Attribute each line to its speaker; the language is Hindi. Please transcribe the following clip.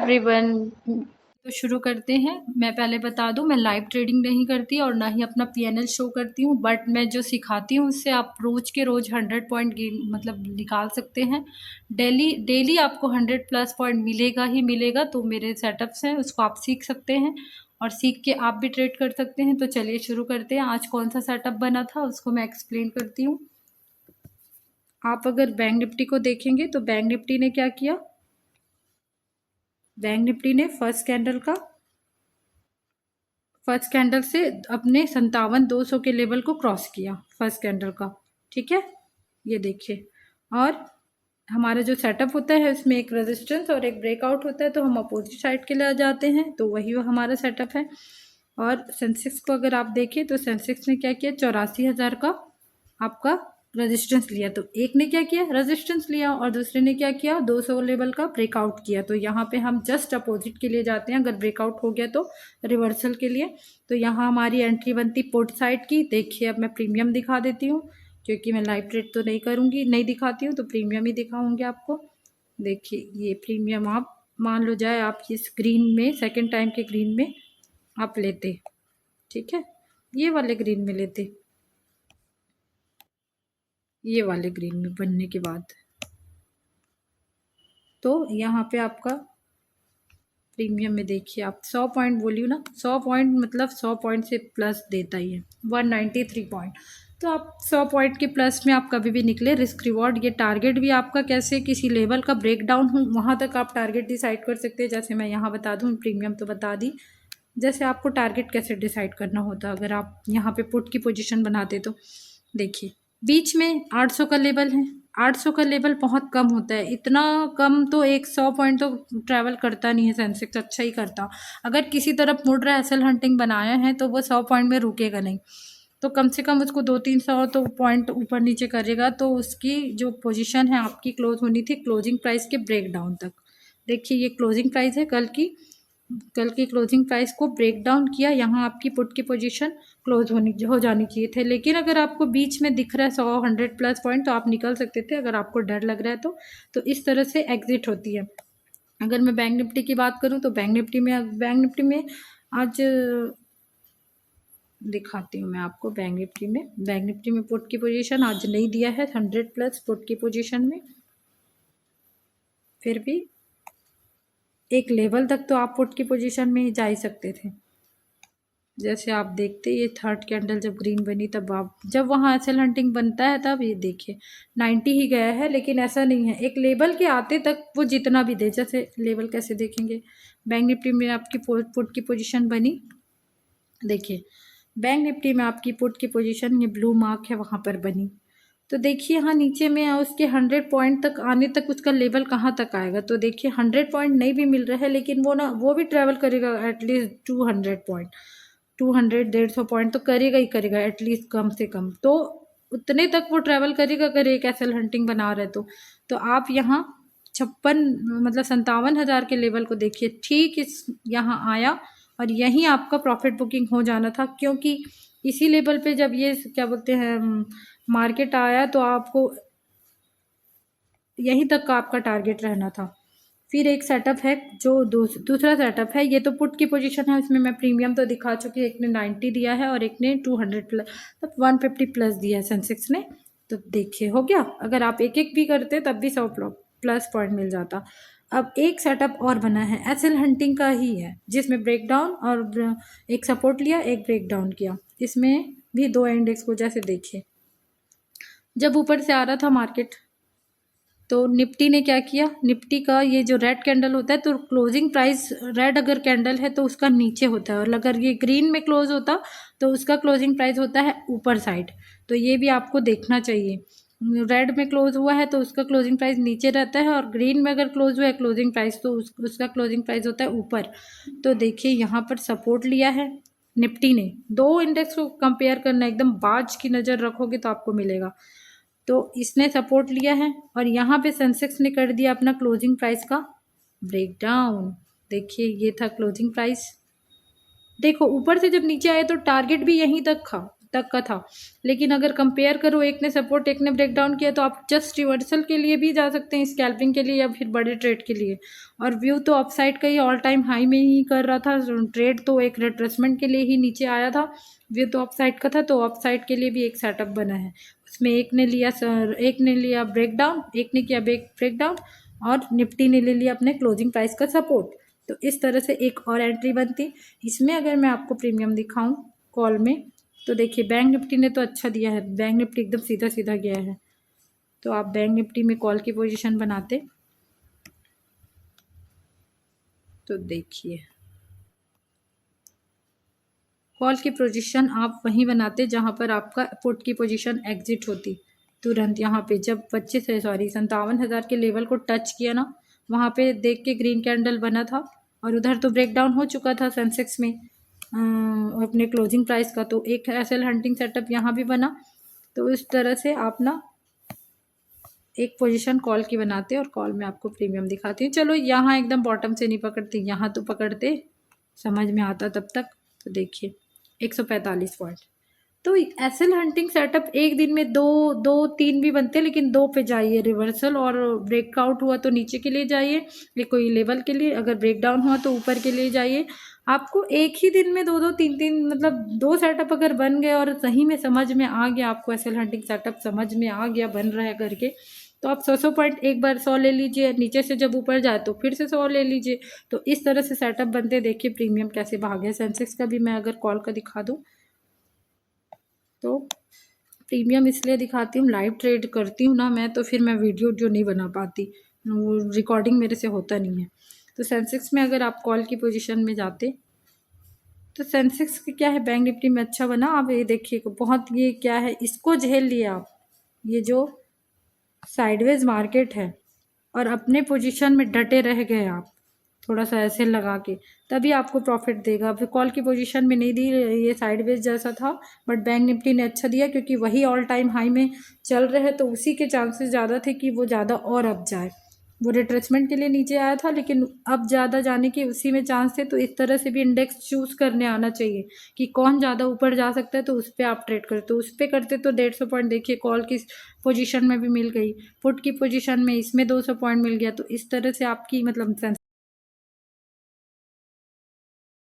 Speaker 1: एवरीवन। तो शुरू करते हैं। मैं पहले बता दूं, मैं लाइव ट्रेडिंग नहीं करती और ना ही अपना पीएनएल शो करती हूं, बट मैं जो सिखाती हूं उससे आप रोज़ के रोज़ 100 पॉइंट गेन मतलब निकाल सकते हैं। डेली डेली आपको 100 प्लस पॉइंट मिलेगा ही मिलेगा। तो मेरे सेटअप्स हैं, उसको आप सीख सकते हैं और सीख के आप भी ट्रेड कर सकते हैं। तो चलिए शुरू करते हैं। आज कौन सा सेटअप बना था उसको मैं एक्सप्लेन करती हूँ। आप अगर बैंक निफ्टी को देखेंगे तो बैंक निफ्टी ने क्या किया, बैंक निफ्टी ने फर्स्ट कैंडल से अपने 57,200 के लेवल को क्रॉस किया फर्स्ट कैंडल का। ठीक है, ये देखिए। और हमारा जो सेटअप होता है उसमें एक रेजिस्टेंस और एक ब्रेकआउट होता है, तो हम अपोजिट साइड के लिए आ जाते हैं, तो वही वो हमारा सेटअप है। और सेंसेक्स को अगर आप देखें तो सेंसेक्स ने क्या किया, 84,000 का आपका रेजिस्टेंस लिया। तो एक ने क्या किया, रेजिस्टेंस लिया, और दूसरे ने क्या किया, 200 लेवल का ब्रेकआउट किया। तो यहाँ पे हम जस्ट अपोजिट के लिए जाते हैं। अगर ब्रेकआउट हो गया तो रिवर्सल के लिए। तो यहाँ हमारी एंट्री बनती पुट साइड की। देखिए अब मैं प्रीमियम दिखा देती हूँ, क्योंकि मैं लाइव ट्रेड तो नहीं करूँगी, नहीं दिखाती हूँ, तो प्रीमियम ही दिखाऊंगी आपको। देखिए ये प्रीमियम, आप मान लो जाए आप इस ग्रीन में, सेकेंड टाइम के ग्रीन में आप लेते, ठीक है, ये वाले ग्रीन में लेते, ये वाले ग्रीन में बनने के बाद, तो यहाँ पे आपका प्रीमियम में देखिए आप 100 पॉइंट बोलियो ना, 100 पॉइंट मतलब 100 पॉइंट से प्लस देता ही है, 193 पॉइंट। तो आप 100 पॉइंट के प्लस में आप कभी भी निकले। रिस्क रिवॉर्ड, ये टारगेट भी आपका कैसे किसी लेवल का ब्रेकडाउन हो वहाँ तक आप टारगेट डिसाइड कर सकते हैं। जैसे मैं यहाँ बता दूँ, प्रीमियम तो बता दी। जैसे आपको टारगेट कैसे डिसाइड करना होता अगर आप यहाँ पे पुट की पोजीशन बनाते, तो देखिए बीच में 800 का लेवल है। 800 का लेवल बहुत कम होता है, इतना कम तो 100 पॉइंट तो ट्रैवल करता नहीं है सेंसेक्स, अच्छा ही करता। अगर किसी तरफ मुड़ रहा है, एसएल हंटिंग बनाया है, तो वो 100 पॉइंट में रुकेगा नहीं, तो कम से कम उसको 200-300 तो पॉइंट ऊपर नीचे करेगा। तो उसकी जो पोजीशन है आपकी क्लोज होनी थी क्लोजिंग प्राइस के ब्रेकडाउन तक। देखिए ये क्लोजिंग प्राइस है, कल की क्लोजिंग प्राइस को ब्रेक डाउन किया। यहाँ आपकी पुट की पोजीशन क्लोज हो जानी चाहिए थे, लेकिन अगर आपको बीच में दिख रहा है 100 प्लस पॉइंट तो आप निकल सकते थे। अगर आपको डर लग रहा है तो इस तरह से एग्जिट होती है। अगर मैं बैंक निफ्टी की बात करूँ तो बैंक निफ्टी में आज दिखाती हूँ मैं आपको। बैंक निफ्टी में पुट की पोजीशन आज नहीं दिया है 100 प्लस पुट की पोजीशन में, फिर भी एक लेवल तक तो आप पुट की पोजीशन में ही जा ही सकते थे। जैसे आप देखते, ये थर्ड कैंडल जब ग्रीन बनी, तब आप जब वहाँ एसएल हंटिंग बनता है तब ये देखिए 90 ही गया है, लेकिन ऐसा नहीं है, एक लेवल के आते तक वो जितना भी दे। जैसे लेवल कैसे देखेंगे, बैंक निफ्टी में आपकी पुट की पोजीशन बनी, देखिए बैंक निफ्टी में आपकी पुट की पोजीशन, ये ब्लू मार्क है, वहाँ पर बनी। तो देखिए यहाँ नीचे में उसके 100 पॉइंट तक आने तक उसका लेवल कहाँ तक आएगा। तो देखिए 100 पॉइंट नहीं भी मिल रहा है, लेकिन वो भी ट्रैवल करेगा एटलीस्ट 200 पॉइंट, 200-150 पॉइंट तो करेगा ही करेगा एटलीस्ट, कम से कम तो उतने तक वो ट्रैवल करेगा अगर एक एसएल हंटिंग बना रहे तो आप यहाँ 56 मतलब 57,000 के लेवल को देखिए, ठीक इस यहाँ आया और यहीं आपका प्रॉफिट बुकिंग हो जाना था, क्योंकि इसी लेवल पे जब ये क्या बोलते हैं मार्केट आया तो आपको यहीं तक का आपका टारगेट रहना था। फिर एक सेटअप है जो दूसरा सेटअप है, ये तो पुट की पोजीशन है, इसमें मैं प्रीमियम तो दिखा चुकी, एक ने 90 दिया है और एक ने 200 प्लस, तब 150 प्लस दिया है सेंसेक्स ने। तो देखिए हो गया, अगर आप एक एक भी करते तब भी 100 प्लस पॉइंट मिल जाता। अब एक सेटअप और बना है एसएल हंटिंग का ही है, जिसमें ब्रेकडाउन और एक सपोर्ट लिया, एक ब्रेकडाउन किया। इसमें भी दो इंडेक्स को जैसे देखिए, जब ऊपर से आ रहा था मार्केट तो निफ्टी ने क्या किया, निफ्टी का ये जो रेड कैंडल होता है तो क्लोजिंग प्राइस रेड अगर कैंडल है तो उसका नीचे होता है, और अगर ये ग्रीन में क्लोज होता तो उसका क्लोजिंग प्राइस होता है ऊपर साइड। तो ये भी आपको देखना चाहिए, रेड में क्लोज हुआ है तो उसका क्लोजिंग प्राइस नीचे रहता है, और ग्रीन में अगर क्लोज हुआ है क्लोजिंग प्राइस तो उसका क्लोजिंग प्राइस होता है ऊपर। तो देखिए यहाँ पर सपोर्ट लिया है निफ्टी ने। दो इंडेक्स को कंपेयर करना, एकदम बाज की नज़र रखोगे तो आपको मिलेगा। तो इसने सपोर्ट लिया है और यहाँ पे सेंसेक्स ने कर दिया अपना क्लोजिंग प्राइस का ब्रेकडाउन। देखिए ये था क्लोजिंग प्राइस, देखो ऊपर से जब नीचे आए तो टारगेट भी यहीं तक था, तक का था। लेकिन अगर कंपेयर करो, एक ने सपोर्ट एक ने ब्रेक डाउन किया, तो आप जस्ट रिवर्सल के लिए भी जा सकते हैं, स्कैल्पिंग के लिए या फिर बड़े ट्रेड के लिए। और व्यू तो अपसाइड का ही ऑल टाइम हाई में ही कर रहा था, ट्रेड तो एक रिट्रेसमेंट के लिए ही नीचे आया था, व्यू तो अपसाइड का था, तो अपसाइड के लिए भी एक सेटअप बना है। उसमें एक ने लिया ब्रेक डाउन, एक ने किया ब्रेक डाउन, और निफ्टी ने ले लिया अपने क्लोजिंग प्राइस का सपोर्ट। तो इस तरह से एक और एंट्री बनती। इसमें अगर मैं आपको प्रीमियम दिखाऊं कॉल में, तो देखिए बैंक निफ्टी ने तो अच्छा दिया है, बैंक निफ्टी एकदम सीधा सीधा गया है। तो आप बैंक निफ्टी में कॉल की पोजीशन बनाते, तो देखिए कॉल की पोजीशन आप वहीं बनाते जहां पर आपका पुट की पोजीशन एग्जिट होती। तुरंत यहाँ पे जब 57,000 के लेवल को टच किया ना, वहाँ पे देख के ग्रीन कैंडल बना था, और उधर तो ब्रेक डाउन हो चुका था सेंसेक्स में अपने क्लोजिंग प्राइस का, तो एक एसएल हंटिंग सेटअप यहाँ भी बना। तो इस तरह से आप ना एक पोजीशन कॉल की बनाते, और कॉल में आपको प्रीमियम दिखाती हूँ। चलो यहाँ एकदम बॉटम से नहीं पकड़ते, यहाँ तो पकड़ते, समझ में आता तब तक। तो देखिए 145 पॉइंट। तो एसएल हंटिंग सेटअप एक दिन में दो तीन भी बनते हैं, लेकिन दो पे जाइए रिवर्सल, और ब्रेकआउट हुआ तो नीचे के लिए जाइए, ये कोई लेवल के लिए, अगर ब्रेक डाउन हुआ तो ऊपर के लिए जाइए। आपको एक ही दिन में दो तीन तीन मतलब दो सेटअप अगर बन गए और सही में समझ में आ गया, आपको एसएल हंटिंग सेटअप समझ में आ गया बन रहा है करके, तो आप 100 पॉइंट एक बार 100 ले लीजिए, नीचे से जब ऊपर जाए तो फिर से 100 ले लीजिए। तो इस तरह से सेटअप बनते। देखिए प्रीमियम कैसे भागे। सेंसेक्स का भी मैं अगर कॉल का दिखा दूँ, तो प्रीमियम इसलिए दिखाती हूँ, लाइव ट्रेड करती हूँ ना मैं, तो फिर मैं वीडियो जो नहीं बना पाती, वो रिकॉर्डिंग मेरे से होता नहीं है। तो सेंसेक्स में अगर आप कॉल की पोजीशन में जाते, तो सेंसेक्स का क्या है, बैंक निफ्टी में अच्छा बना। आप ये देखिए बहुत, ये क्या है, इसको झेल लिया आप, ये जो साइडवेज मार्केट है, और अपने पोजीशन में डटे रह गए आप, थोड़ा सा ऐसे लगा के, तभी आपको प्रॉफिट देगा। अभी कॉल की पोजीशन में नहीं दी, ये साइडवेज जैसा था, बट बैंक निफ्टी ने अच्छा दिया, क्योंकि वही ऑल टाइम हाई में चल रहे हैं, तो उसी के चांसेस ज़्यादा थे कि वो ज़्यादा और अप जाए। वो रिट्रेसमेंट के लिए नीचे आया था, लेकिन अब ज़्यादा जाने के उसी में चांस थे। तो इस तरह से भी इंडेक्स चूज़ करने आना चाहिए कि कौन ज़्यादा ऊपर जा सकता है, तो उस पर आप ट्रेड करते, तो उस पर करते तो 150 पॉइंट देखिए कॉल की पोजीशन में भी मिल गई, पुट की पोजीशन में इसमें 200 पॉइंट मिल गया। तो इस तरह से आपकी मतलब